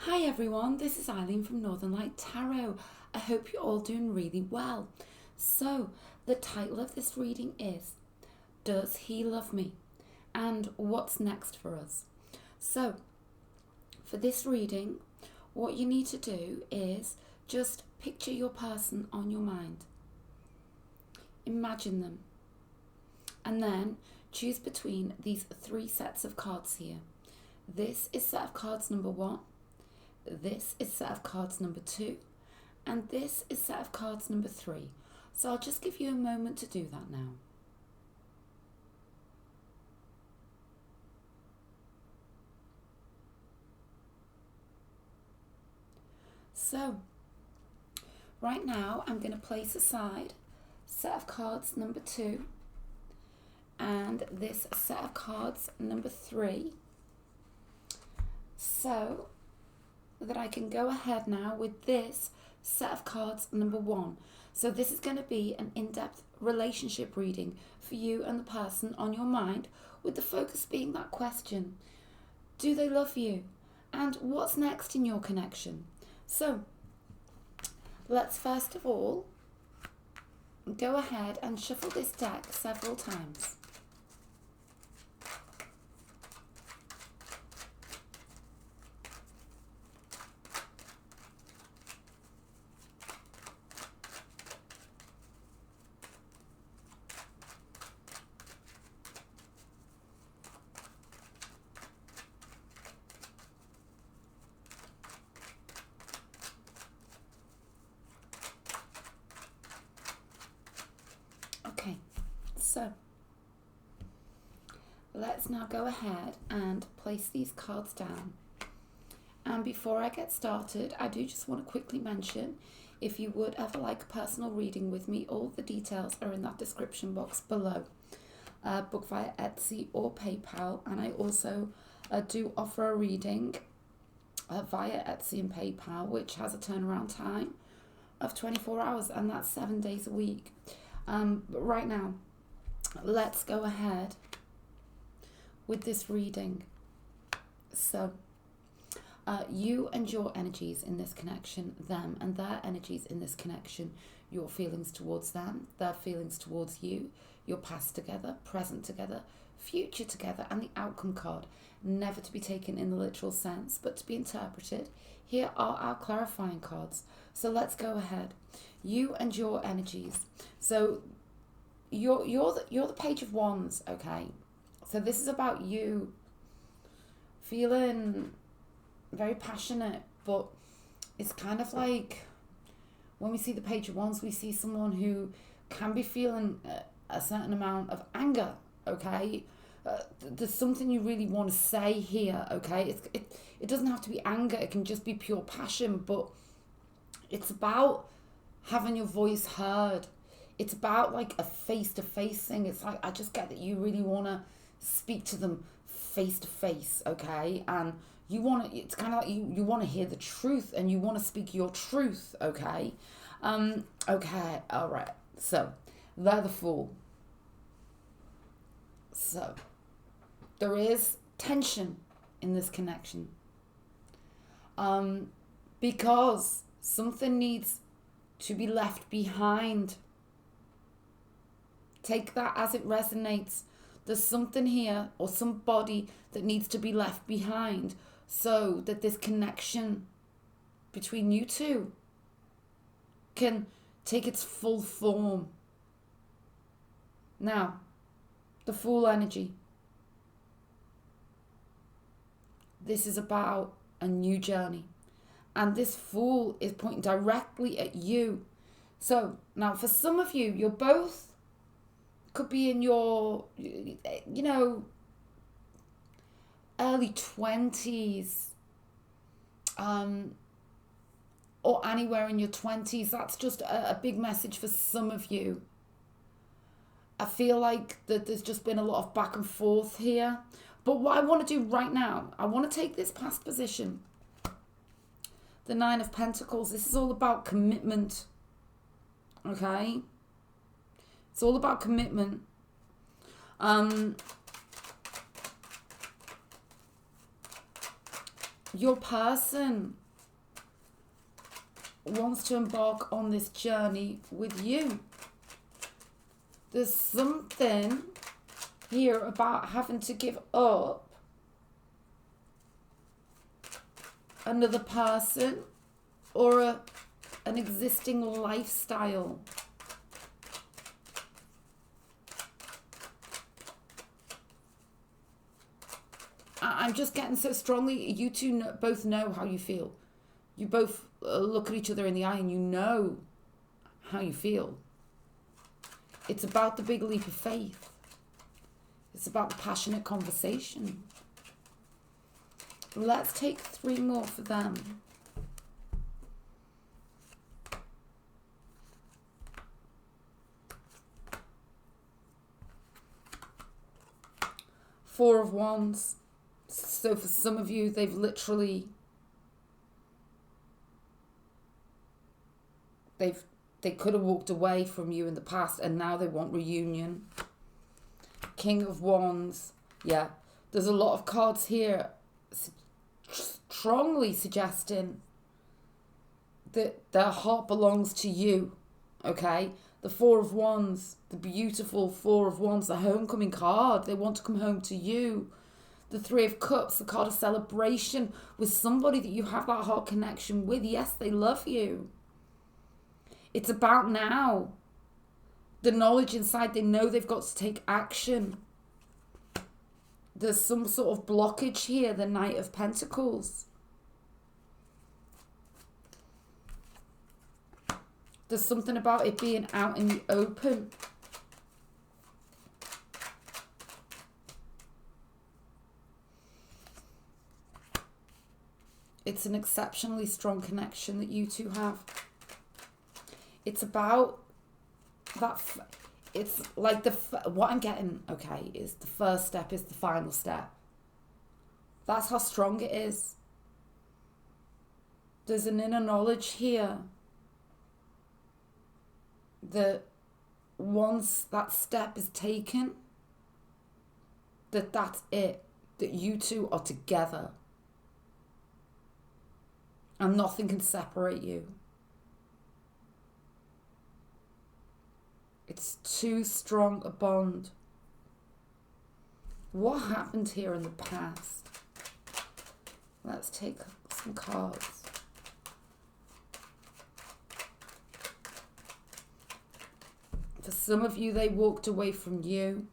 Hi everyone, this is Eileen from Northern Light Tarot. I hope you're all doing really well. So, the title of this reading is, Does He Love Me? And what's next for us? So, for this reading, what you need to do is just picture your person on your mind. Imagine them. And then choose between these three sets of cards here. This is set of cards number 1. This is set of cards number 2. And this is set of cards number 3. So I'll just give you a moment to do that now. So, right now I'm going to place aside set of cards number 2 and this set of cards number 3, so that I can go ahead now with this set of cards number 1. So this is going to be an in-depth relationship reading for you and the person on your mind, with the focus being that question: do they love you? And what's next in your connection? So let's first of all go ahead and shuffle this deck several times. Okay, so let's now go ahead and place these cards down. And before I get started, I do just want to quickly mention, if you would ever like a personal reading with me, all the details are in that description box below. Book via Etsy or PayPal, and I also do offer a reading via Etsy and PayPal, which has a turnaround time of 24 hours, and that's 7 days a week. But right now, let's go ahead with this reading. So, you and your energies in this connection, them and their energies in this connection, your feelings towards them, their feelings towards you, your past together, present together, future together, and the outcome card, never to be taken in the literal sense, but to be interpreted. Here are our clarifying cards. So let's go ahead. You and your energies. So you're the Page of Wands, okay? So this is about you feeling very passionate, but it's kind of like when we see the Page of Wands, we see someone who can be feeling a certain amount of anger, okay? There's something you really want to say here, okay? It doesn't have to be anger, it can just be pure passion, but it's about having your voice heard. It's about like a face-to-face thing. It's like, I just get that you really want to speak to them face-to-face, okay? And you want to, it's kind of like you want to hear the truth and you want to speak your truth, okay? Okay, all right. So, they're the Fool. So, there is tension in this connection. Because something needs to be left behind. Take that as it resonates. There's something here or somebody that needs to be left behind so that this connection between you two can take its full form. Now, the Fool energy. This is about a new journey. And this Fool is pointing directly at you. So, now for some of you, you're both could be in your, early 20s, or anywhere in your 20s. That's just a big message for some of you. I feel like that there's just been a lot of back and forth here. But what I want to do right now, I want to take this past position. The Nine of Pentacles. This is all about commitment. Okay? It's all about commitment. Your person wants to embark on this journey with you. There's something here about having to give up another person or an existing lifestyle. I'm just getting so strongly, you two both know how you feel. You both look at each other in the eye and you know how you feel. It's about the big leap of faith. It's about the passionate conversation. Let's take 3 more for them. Four of Wands. So for some of you, they could have walked away from you in the past and now they want reunion. King of Wands. Yeah, there's a lot of cards here strongly suggesting that their heart belongs to you, okay? The Four of Wands, the beautiful Four of Wands, the homecoming card. They want to come home to you. The Three of Cups, the card of celebration with somebody that you have that heart connection with. Yes, they love you. It's about now. The knowledge inside, they know they've got to take action. There's some sort of blockage here, the Knight of Pentacles. There's something about it being out in the open. It's an exceptionally strong connection that you two have. It's about that. It's like what I'm getting, okay, is the first step is the final step. That's how strong it is. There's an inner knowledge here that once that step is taken, that's it, that you two are together and nothing can separate you. It's too strong a bond. What happened here in the past? Let's take some cards. For some of you, they walked away from you.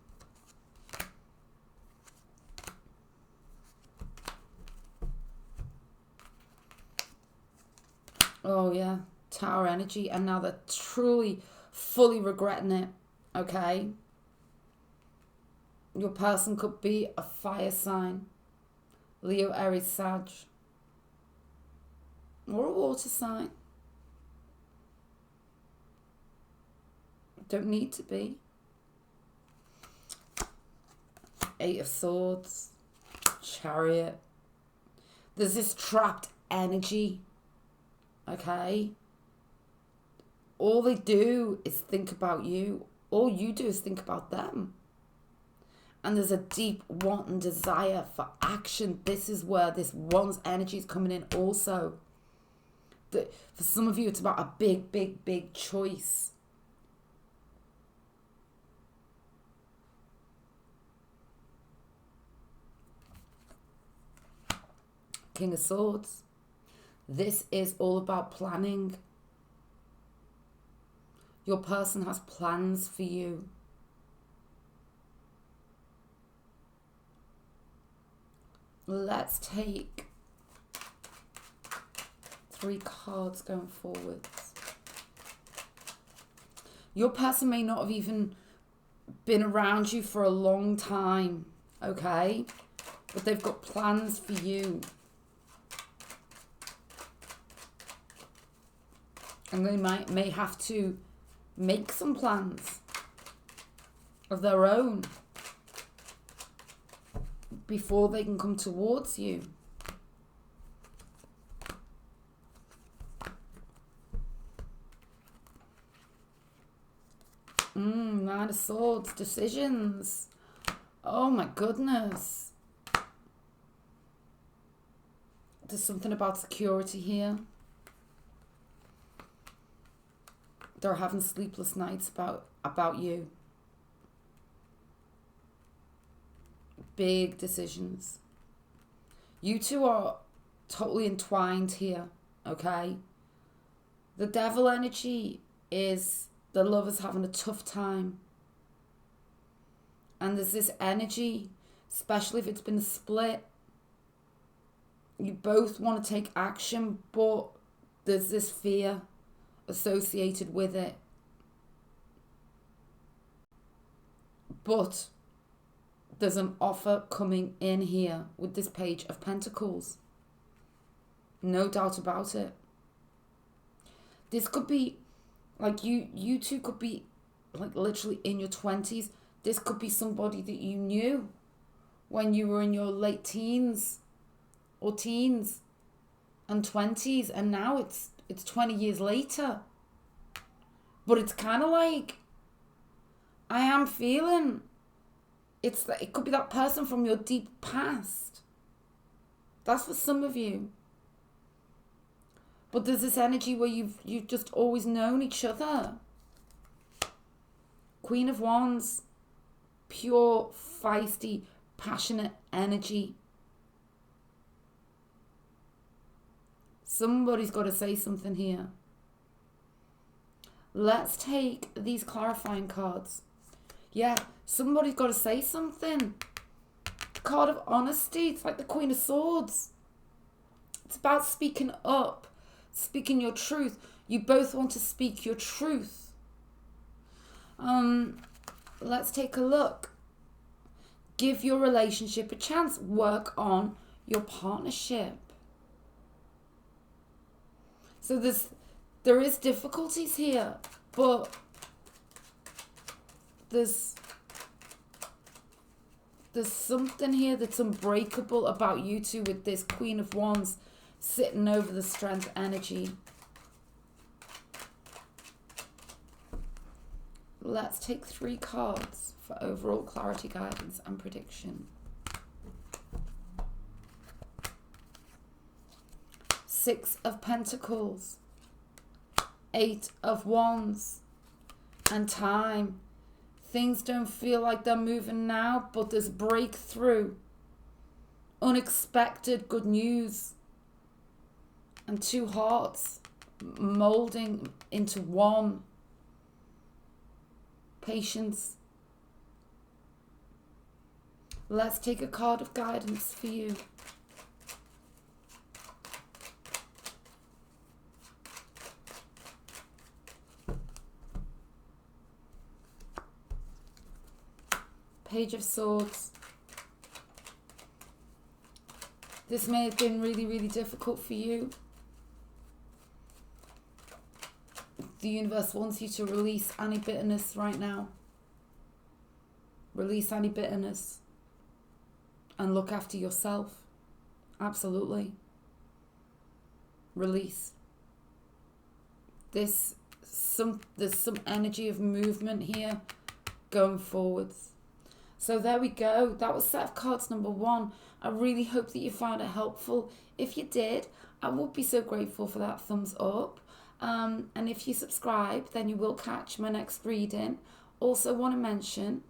Oh yeah, Tower energy, and now they're truly, fully regretting it, okay? Your person could be a fire sign, Leo, Aries, Sag, or a water sign. Don't need to be. Eight of Swords, Chariot. There's this trapped energy, okay? All they do is think about you. All you do is think about them. And there's a deep want and desire for action. This is where this one's energy is coming in also. For some of you, it's about a big, big, big choice. King of Swords. This is all about planning. Your person has plans for you. Let's take 3 cards going forwards. Your person may not have even been around you for a long time, okay? But they've got plans for you. And they may have to make some plans of their own before they can come towards you. Nine of Swords, decisions. Oh my goodness. there's something about security here. They're having sleepless nights about you. Big decisions. You two are totally entwined here, okay? The devil energy is the lovers having a tough time. And there's this energy, especially if it's been a split. You both want to take action, but there's this fear associated with it. But there's an offer coming in here with this Page of Pentacles. No doubt about it. This could be, like, you two could be, like, literally in your 20s. This could be somebody that you knew when you were in your late teens or teens and 20s, and now it's 20 years later. But it's kind of like, I am feeling, it could be that person from your deep past. That's for some of you. But there's this energy where you've just always known each other. Queen of Wands. Pure, feisty, passionate energy. Somebody's got to say something here. Let's take these clarifying cards. Yeah, somebody's got to say something. Card of honesty. It's like the Queen of Swords. It's about speaking up, speaking your truth. You both want to speak your truth. Let's take a look. Give your relationship a chance. Work on your partnership. So there is difficulties here, but there's something here that's unbreakable about you two with this Queen of Wands sitting over the Strength energy. Let's take 3 cards for overall clarity, guidance, and prediction. 6 of Pentacles, 8 of Wands, and time. Things don't feel like they're moving now, but there's breakthrough. Unexpected good news. And 2 hearts molding into one. Patience. Let's take a card of guidance for you. Page of Swords. This may have been really, really difficult for you. The universe wants you to release any bitterness right now. Release any bitterness. And look after yourself. Absolutely. Release. There's some energy of movement here going forwards. So there we go. That was set of cards number 1. I really hope that you found it helpful. If you did, I would be so grateful for that thumbs up. And if you subscribe, then you will catch my next reading. Also want to mention,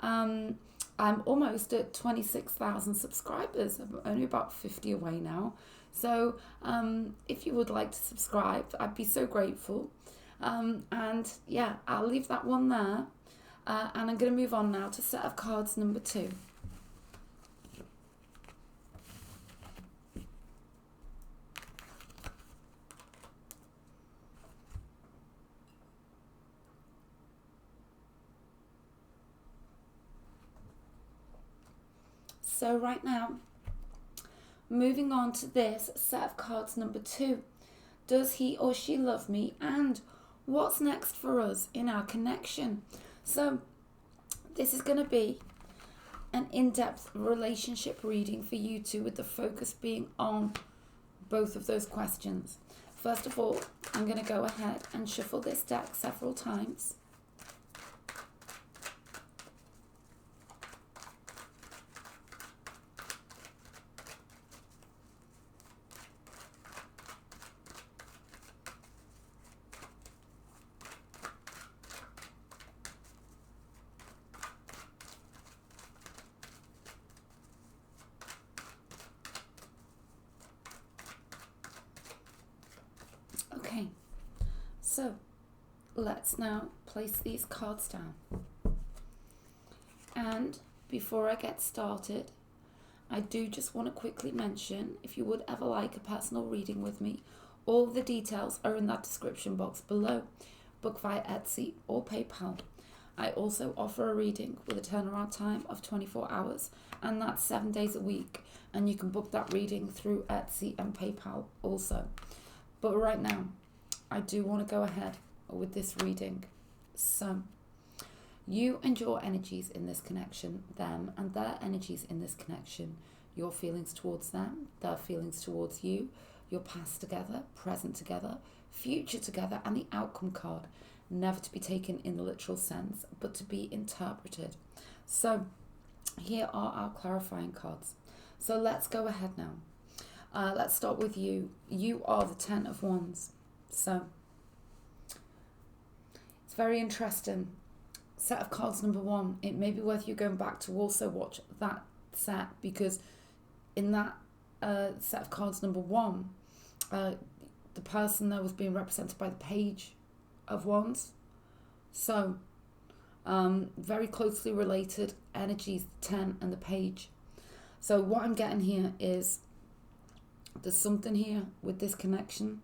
I'm almost at 26,000 subscribers. I'm only about 50 away now. So if you would like to subscribe, I'd be so grateful. And yeah, I'll leave that one there. And I'm going to move on now to set of cards number 2. So right now, moving on to this set of cards number 2. Does he or she love me? And what's next for us in our connection? So this is going to be an in-depth relationship reading for you two, with the focus being on both of those questions. First of all, I'm going to go ahead and shuffle this deck several times. So let's now place these cards down. And before I get started, I do just want to quickly mention, if you would ever like a personal reading with me, all the details are in that description box below. Book via Etsy or PayPal. I also offer a reading with a turnaround time of 24 hours, and that's 7 days a week. And you can book that reading through Etsy and PayPal also. But right now, I do want to go ahead with this reading. So, you and your energies in this connection, them and their energies in this connection, your feelings towards them, their feelings towards you, your past together, present together, future together, and the outcome card, never to be taken in the literal sense, but to be interpreted. So here are our clarifying cards. So let's go ahead now. Let's start with you. You are the 10 of Wands. So it's very interesting. Set of cards number 1. It may be worth you going back to also watch that set, because in that set of cards number 1, the person there was being represented by the Page of Wands. So very closely related energies, the 10 and the Page. So what I'm getting here is there's something here with this connection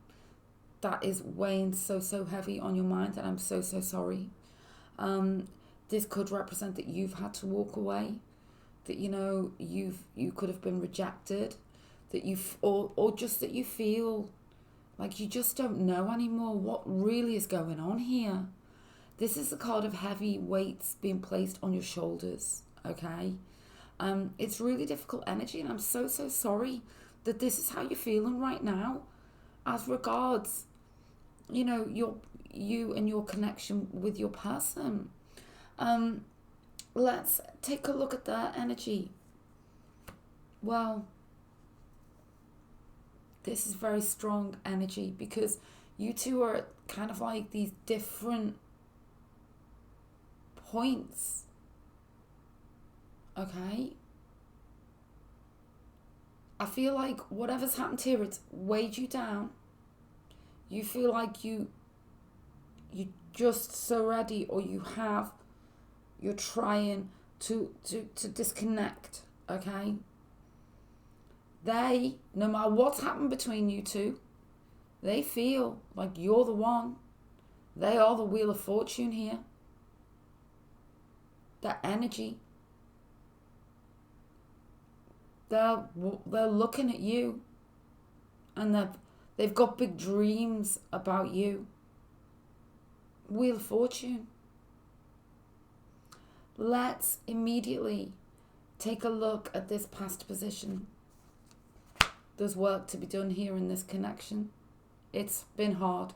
that is weighing so heavy on your mind, and I'm so sorry. This could represent that you've had to walk away, that you could have been rejected, that or just that you feel like you just don't know anymore what really is going on here. This is the card of heavy weights being placed on your shoulders, okay? It's really difficult energy, and I'm so sorry that this is how you're feeling right now as regards, you and your connection with your person. Let's take a look at their energy. Well, this is very strong energy, because you two are at kind of like these different points. Okay? I feel like whatever's happened here, it's weighed you down. You feel like you're just so ready, or you're trying to disconnect, okay? They, no matter what's happened between you two, they feel like you're the one. They are the Wheel of Fortune here. That energy. They're looking at you, and they've got big dreams about you. Wheel of Fortune. Let's immediately take a look at this past position. There's work to be done here in this connection. It's been hard.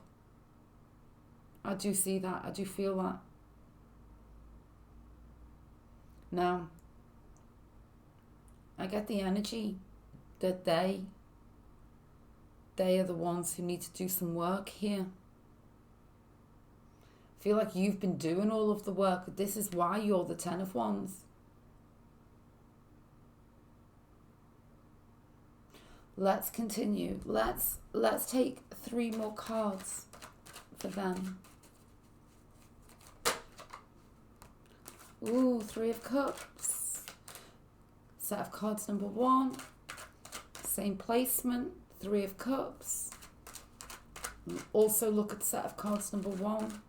I do see that. I do feel that. Now, I get the energy that they are the ones who need to do some work here. I feel like you've been doing all of the work. This is why you're the 10 of Wands. Let's continue. Let's take 3 more cards for them. Ooh, 3 of Cups. Set of cards number 1. Same placement, 3 of Cups. Also look at set of cards number 1.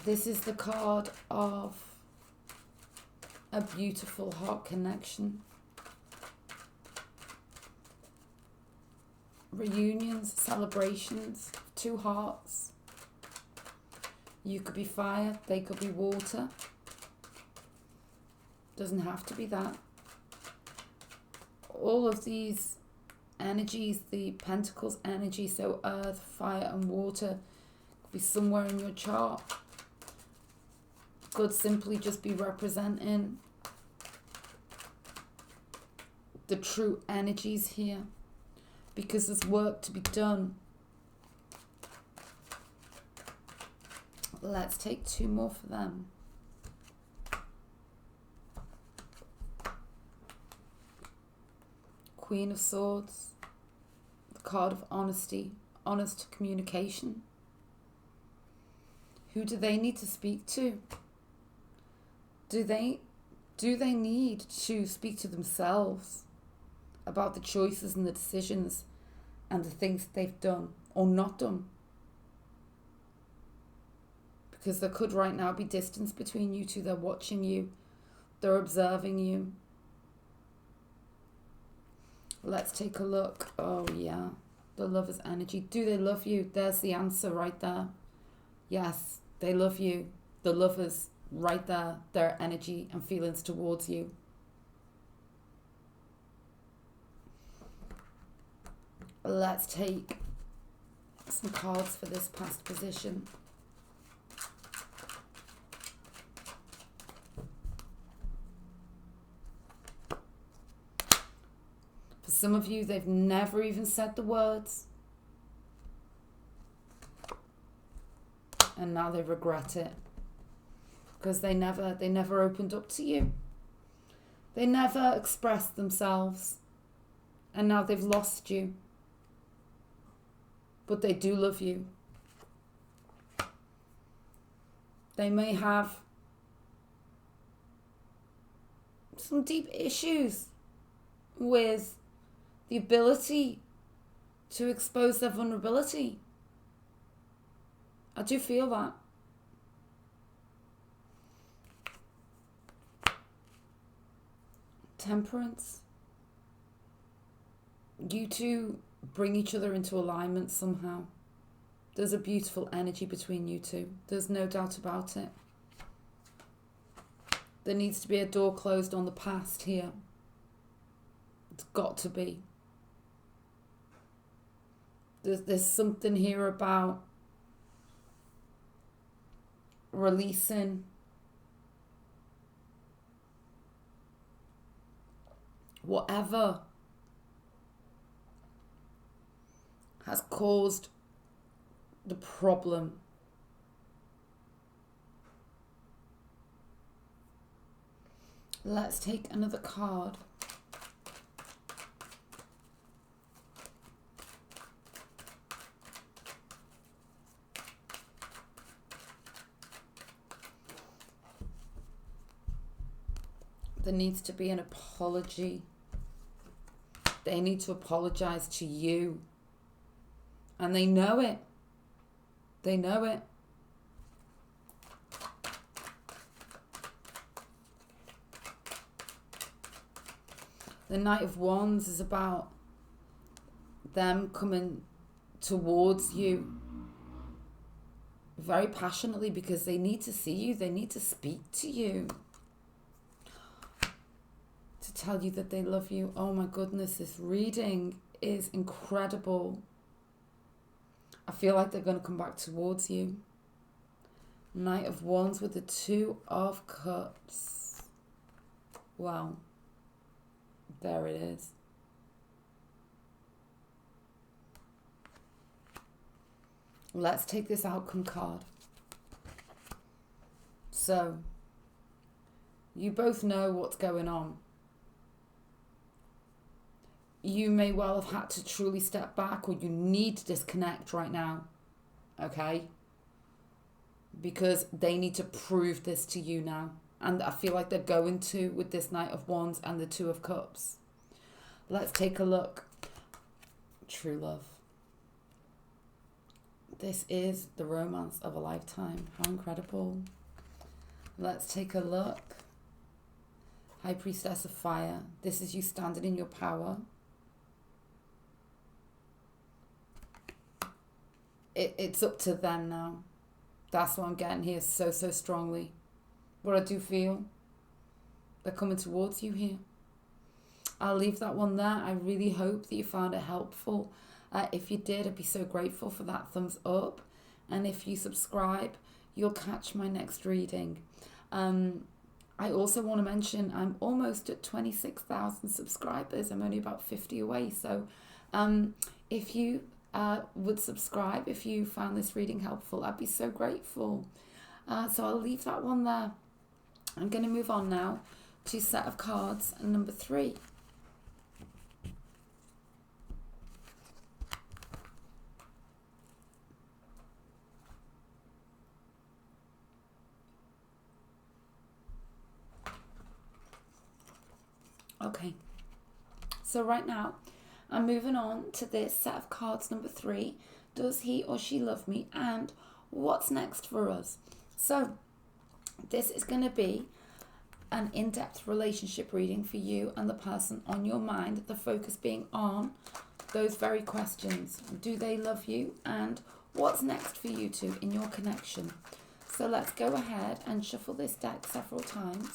This is the card of a beautiful heart connection. Reunions, celebrations, 2 hearts. You could be fire, they could be water. Doesn't have to be that. All of these energies, the Pentacles energy, so earth, fire and water, could be somewhere in your chart. Could simply just be representing the true energies here, because there's work to be done. Let's take 2 more for them. Queen of Swords, the card of honesty, honest communication? Who do they need to speak to? Do they need to speak to themselves about the choices and the decisions and the things they've done or not done? Because there could right now be distance between you two. They're watching you. They're observing you. Let's take a look. Oh yeah, the lover's energy. Do they love you? There's the answer right there. Yes, they love you. The lovers right there. Their energy and feelings towards you. Let's take some cards for this past position. For some of you, they've never even said the words. And now they regret it. Because they never opened up to you. They never expressed themselves. And now they've lost you. But they do love you. They may have some deep issues with the ability to expose their vulnerability. I do feel that. Temperance. You two bring each other into alignment somehow. There's a beautiful energy between you two. There's no doubt about it. There needs to be a door closed on the past here. It's got to be. There's something here about releasing whatever has caused the problem. Let's take another card. There needs to be an apology. They need to apologize to you. And they know it. They know it. The Knight of Wands is about them coming towards you very passionately because they need to see you. They need to speak to you. To tell you that they love you. Oh my goodness, this reading is incredible. I feel like they're going to come back towards you. Knight of Wands with the Two of Cups. Wow. There it is. Let's take this outcome card. So, you both know what's going on. You may well have had to truly step back, or you need to disconnect right now, okay? Because they need to prove this to you now. And I feel like they're going to with this Knight of Wands and the Two of Cups. Let's take a look. True love. This is the romance of a lifetime. How incredible. Let's take a look. High Priestess of Fire. This is you standing in your power. It's up to them now. That's what I'm getting here so strongly. What I do feel, they're coming towards you here. I'll leave that one there. I really hope that you found it helpful. If you did, I'd be so grateful for that thumbs up. And if you subscribe, you'll catch my next reading. I also want to mention I'm almost at 26,000 subscribers. I'm only about 50 away. So if you would subscribe, if you found this reading helpful, I'd be so grateful. So I'll leave that one there. I'm going to move on now to set of cards number 3. Okay, so right now I'm moving on to this set of cards, number 3. Does he or she love me? And what's next for us? So this is going to be an in-depth relationship reading for you and the person on your mind, the focus being on those very questions. Do they love you? And what's next for you two in your connection? So let's go ahead and shuffle this deck several times.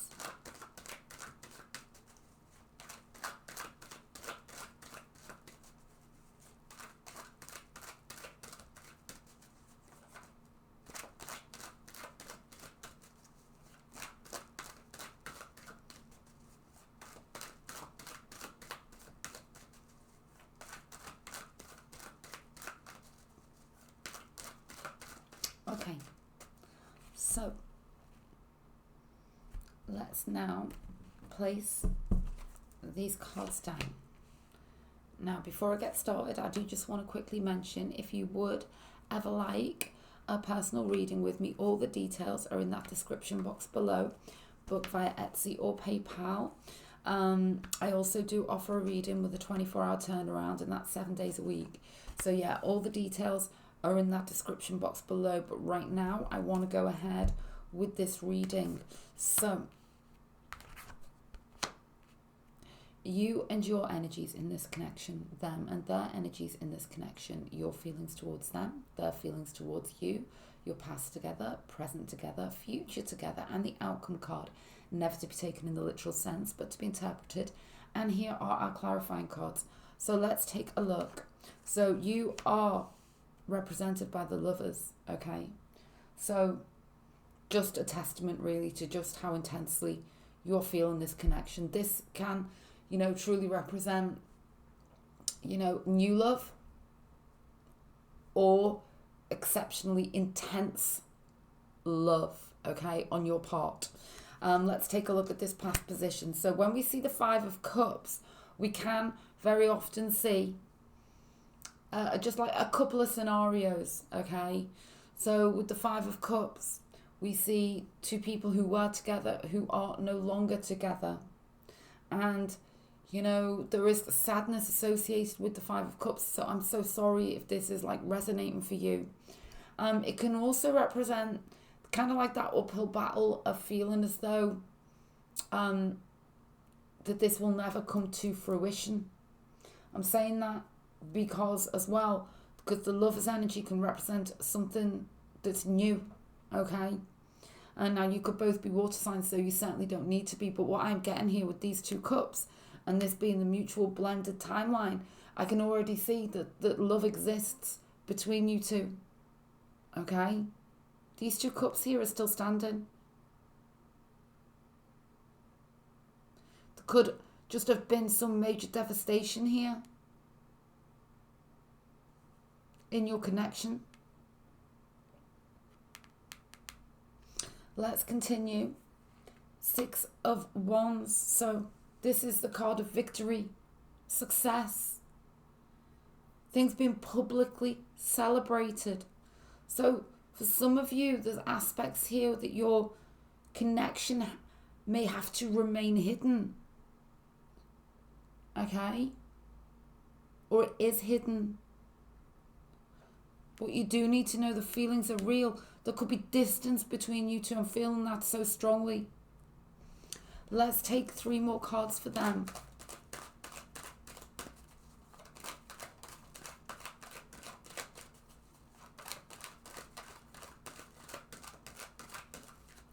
Okay, so let's now place these cards down. Now, before I get started, I do just want to quickly mention, if you would ever like a personal reading with me, all the details are in that description box below. Book via Etsy or PayPal. I also do offer a reading with a 24-hour turnaround, and that's 7 days a week. So yeah, all the details are in that description box below, but right now I want to go ahead with this reading. So you and your energies in this connection, them and their energies in this connection, your feelings towards them, their feelings towards you, your past together, present together, future together, and the outcome card, never to be taken in the literal sense but to be interpreted. And here are our clarifying cards. So let's take a look. So you are represented by the Lovers, okay? So just a testament really to just how intensely you're feeling this connection. This can, truly represent, new love or exceptionally intense love, okay, on your part. Let's take a look at this past position. So when we see the 5 of Cups, we can very often see just like a couple of scenarios, okay? So with the 5 of Cups, we see 2 people who were together who are no longer together. And, there is sadness associated with the 5 of Cups. So I'm so sorry if this is like resonating for you. It can also represent kind of like that uphill battle of feeling as though that this will never come to fruition. I'm saying that because the Lover's energy can represent something that's new, okay? And now you could both be water signs, so you certainly don't need to be. But what I'm getting here with these 2 cups, and this being the mutual blended timeline, I can already see that love exists between you two, okay? These 2 cups here are still standing. There could just have been some major devastation here in your connection. Let's continue. 6 of Wands. So this is the card of victory, success, things being publicly celebrated. So for some of you, there's aspects here that your connection may have to remain hidden, okay? Or it is hidden. But you do need to know the feelings are real. There could be distance between you two. I'm feeling that so strongly. Let's take 3 more cards for them.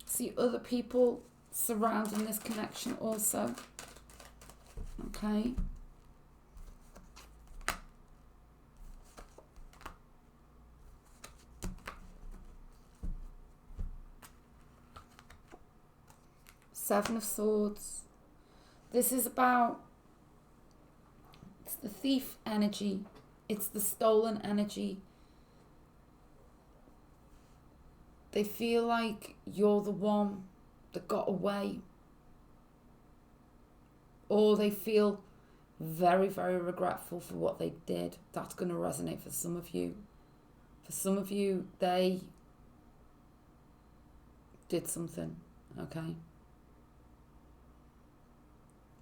See other people surrounding this connection also. Okay. Seven of Swords. This is about, it's the thief energy. It's the stolen energy. They feel like you're the one that got away. Or they feel very, very regretful for what they did. That's going to resonate for some of you. For some of you, they did something, okay?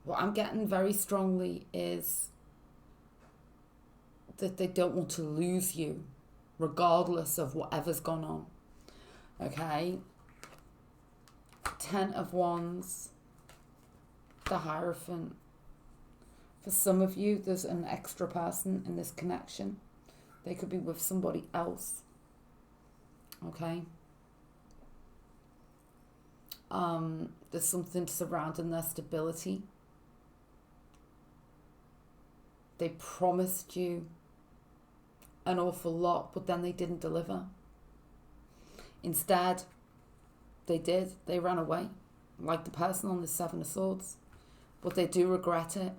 what I'm getting very strongly is that they don't want to lose you, regardless of whatever's gone on. Okay? 10 of Wands, the Hierophant. For some of you, there's an extra person in this connection. They could be with somebody else. Okay? There's something surrounding their stability. They promised you an awful lot, but then they didn't deliver. Instead, they did. They ran away, like the person on the 7 of Swords. But they do regret it.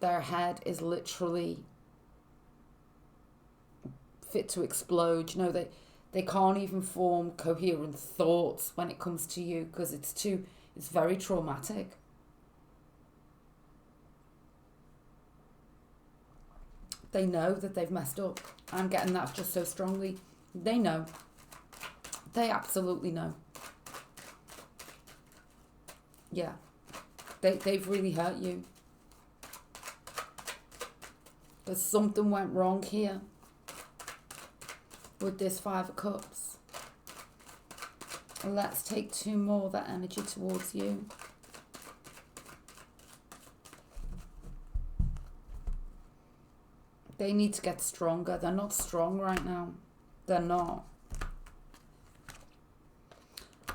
Their head is literally fit to explode. You know, they can't even form coherent thoughts when it comes to you because it's very traumatic. They know that they've messed up. I'm getting that just so strongly. They know. They absolutely know. Yeah. They've really hurt you. There's something went wrong here with this 5 of Cups. Let's take 2 more, that energy towards you. They need to get stronger. They're not strong right now. They're not.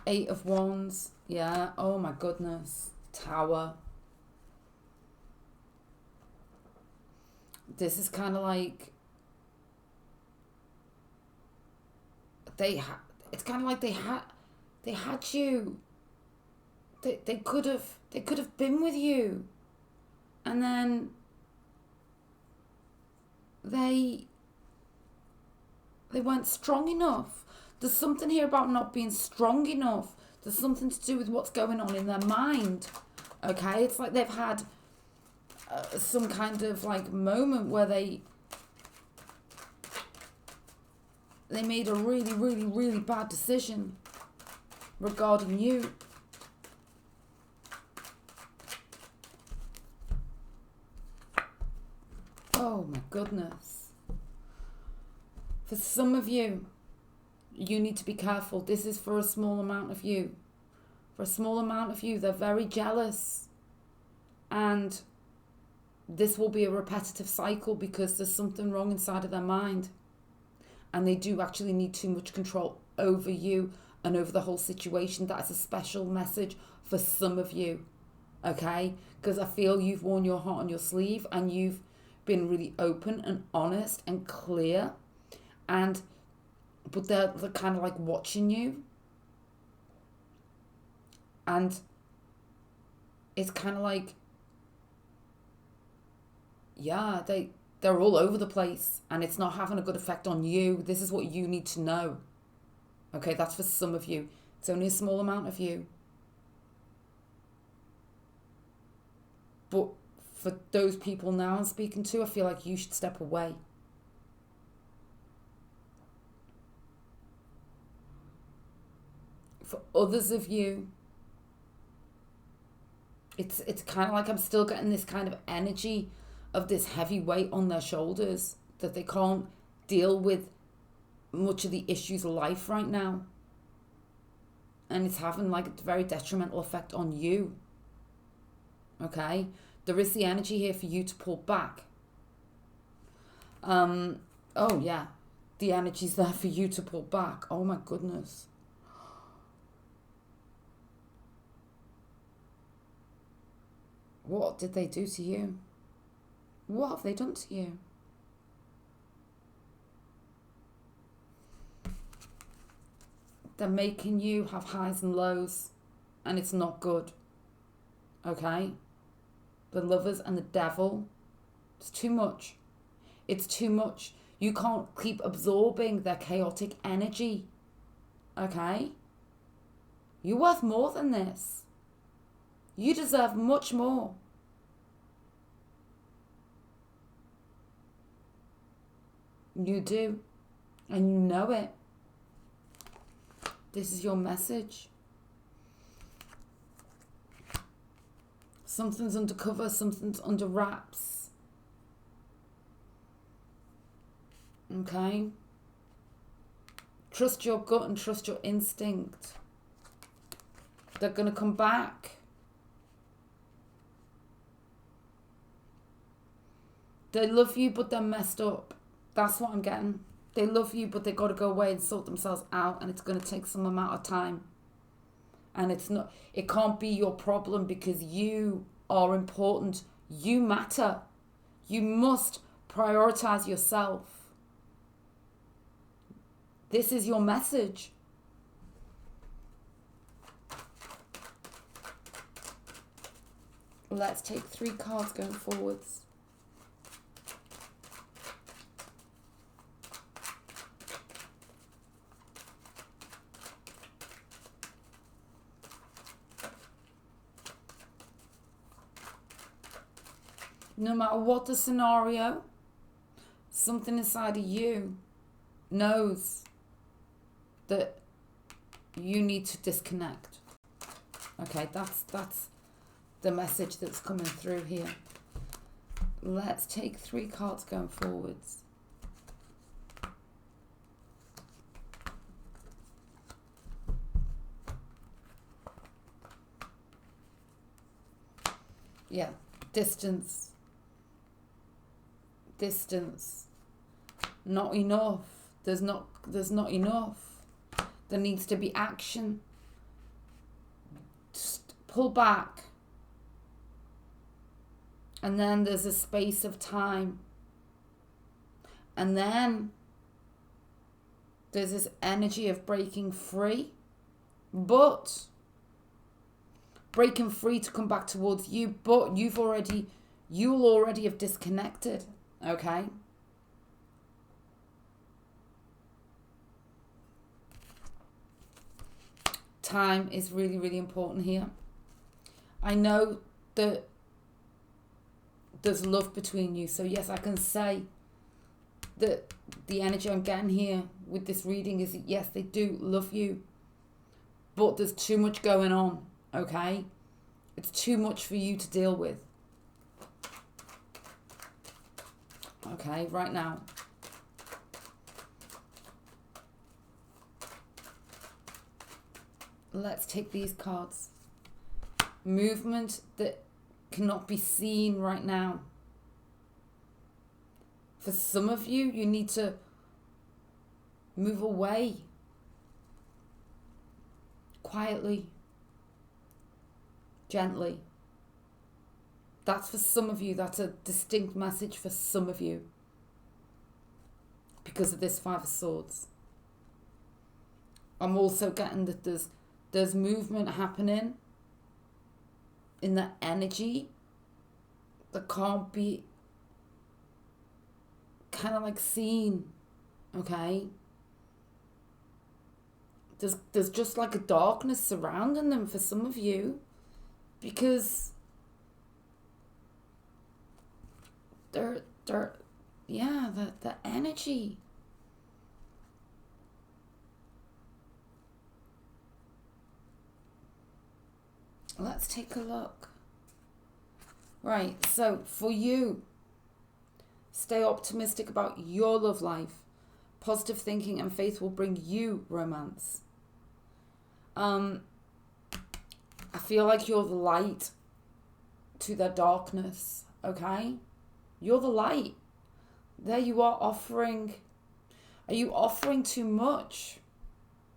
8 of Wands. Yeah. Oh my goodness. Tower. This is kind of like it's kind of like they had you. They could have been with you, and then they weren't strong enough. There's something here about not being strong enough. There's something to do with what's going on in their mind. Okay, it's like they've had some kind of like moment where they made a really, really, really bad decision regarding you. Oh my goodness. For some of you, you need to be careful. This is for a small amount of you. For a small amount of you, they're very jealous. And this will be a repetitive cycle because there's something wrong inside of their mind. And they do actually need too much control over you and over the whole situation. That's a special message for some of you. Okay? Because I feel you've worn your heart on your sleeve and you've been really open and honest and clear. But they're kind of like watching you. And it's kind of like, yeah, they're all over the place and it's not having a good effect on you. This is what you need to know. Okay, that's for some of you. It's only a small amount of you. But for those people now I'm speaking to, I feel like you should step away. For others of you, it's kind of like I'm still getting this kind of energy of this heavy weight on their shoulders that they can't deal with much of the issues of life right now. And it's having like a very detrimental effect on you. Okay? There is the energy here for you to pull back. Oh yeah. The energy's there for you to pull back. Oh my goodness. What did they do to you? What have they done to you? They're making you have highs and lows, and it's not good. Okay? The Lovers and the Devil, it's too much. It's too much. You can't keep absorbing their chaotic energy. Okay? You're worth more than this. You deserve much more. You do. And you know it. This is your message. Something's undercover, something's under wraps. Okay? Trust your gut and trust your instinct. They're going to come back. They love you, but they're messed up. That's what I'm getting. They love you, but they got to go away and sort themselves out, and it's going to take some amount of time. And it can't be your problem because you are important. You matter. You must prioritize yourself. This is your message. Let's take 3 cards going forwards. No matter what the scenario, something inside of you knows that you need to disconnect. Okay, that's the message that's coming through here. Let's take 3 cards going forwards. Yeah, distance. Not enough. There's not enough. There needs to be action. Just pull back. And then there's a space of time. And then there's this energy of breaking free. But breaking free to come back towards you, but you'll already have disconnected. Okay? Time is really, really important here. I know that there's love between you. So yes, I can say that the energy I'm getting here with this reading is that yes, they do love you. But there's too much going on. Okay? It's too much for you to deal with. Okay, right now. Let's take these cards. Movement that cannot be seen right now. For some of you, you need to move away. Quietly. Gently. That's for some of you. That's a distinct message for some of you. Because of this 5 of Swords. I'm also getting that there's movement happening in the energy that can't be kind of like seen. Okay? There's just like a darkness surrounding them for some of you. Because the energy. Let's take a look. Right, so for you, stay optimistic about your love life. Positive thinking and faith will bring you romance. I feel like you're the light to their darkness, okay? You're the light. There you are offering. Are you offering too much?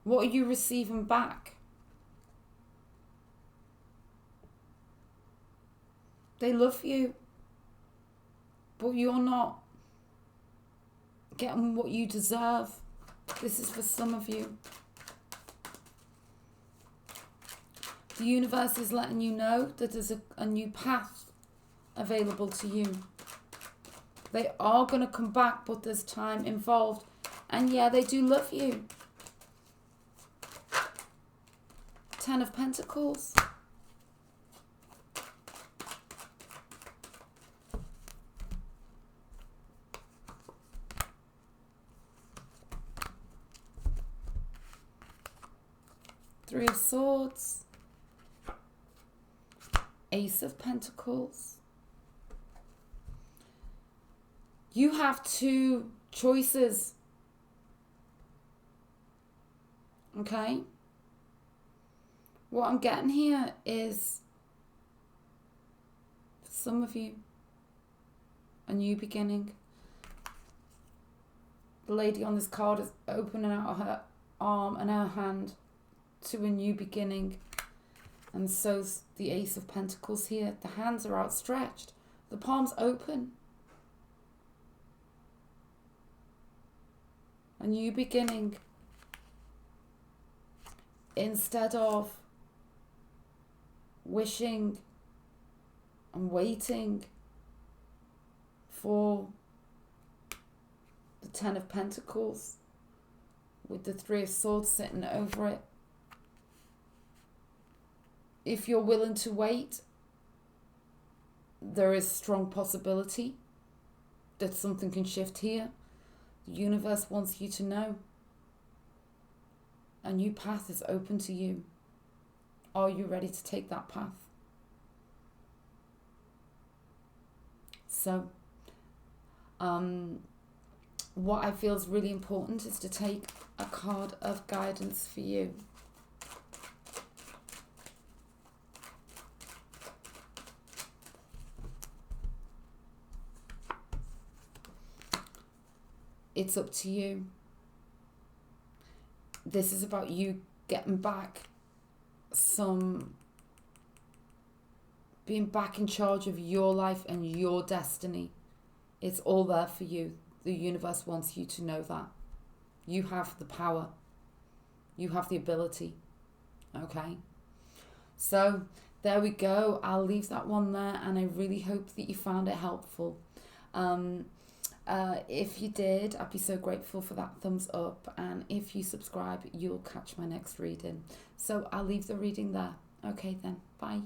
What are you receiving back? They love you, but you're not getting what you deserve. This is for some of you. The universe is letting you know that there's a new path available to you. They are going to come back, but there's time involved. And yeah, they do love you. 10 of Pentacles. Three of Swords. Ace of Pentacles. You have two choices. Okay? What I'm getting here is, for some of you, a new beginning. The lady on this card is opening out her arm and her hand to a new beginning. And so's the Ace of Pentacles here. The hands are outstretched. The palms open. A new beginning. Instead of wishing and waiting for the Ten of Pentacles with the Three of Swords sitting over it. If you're willing to wait, there is strong possibility that something can shift here. The universe wants you to know a new path is open to you. Are you ready to take that path? So, what I feel is really important is to take a card of guidance for you. It's up to you. This is about you getting back being back in charge of your life and your destiny. It's all there for you. The universe wants you to know that. You have the power. You have the ability. Okay? So, there we go. I'll leave that one there, and I really hope that you found it helpful. If you did, I'd be so grateful for that thumbs up, and if you subscribe, you'll catch my next reading. So I'll leave the reading there. Okay then, bye.